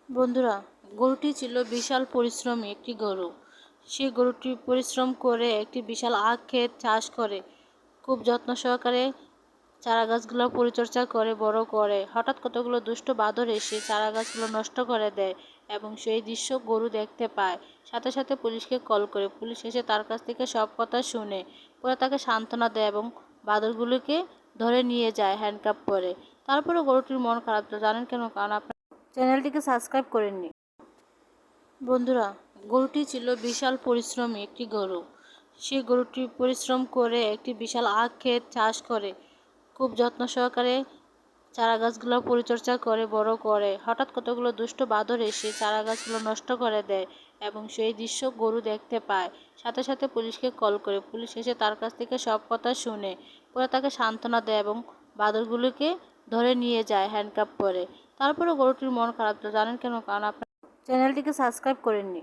বন্ধুরা, গরুটি ছিল বিশাল পরিশ্রমী একটি গরু। সেই গরুটি পরিশ্রম করে একটি বিশাল আখ ক্ষেত চাষ করে, খুব যত্ন সহকারে চারা গাছগুলো পরিচর্যা করে বড় করে। হঠাৎ কতগুলো দুষ্ট বাদর এসে চারা গাছগুলো নষ্ট করে দেয় এবং সেই দৃশ্য গরু দেখতে পায়। সাথে সাথে পুলিশকে কল করে। পুলিশ এসে তার কাছ থেকে সব কথা শুনে পরে তাকে সান্ত্বনা দেয় এবং বাদরগুলোকে ধরে নিয়ে যায় হ্যান্ডকাপ করে। তারপরে গরুটির মন খারাপ, তো জানেন কেন? কারণ আপনার চ্যানেলটিকে সাবস্ক্রাইব করেননি। বন্ধুরা, গরুটি ছিল বিশাল পরিশ্রমী একটি গরু। সেই গরুটি পরিশ্রম করে একটি বিশাল আখ ক্ষেত চাষ করে, খুব যত্ন সহকারে চারা গাছগুলো পরিচর্যা করে বড় করে। হঠাৎ কতগুলো দুষ্ট বাদর এসে চারা গাছগুলো নষ্ট করে দেয় এবং সেই দৃশ্য গরু দেখতে পায়। সাথে সাথে পুলিশকে কল করে। পুলিশ এসে তার কাছ থেকে সব কথা শুনে পরে তাকে সান্ত্বনা দেয় এবং বাদরগুলোকে ধরে নিয়ে যায় হ্যান্ডকাপ করে। তারপরে গরুটির মন খারাপ, তো জানেন কেন? কারণ আপনার চ্যানেলটিকে সাবস্ক্রাইব করেননি।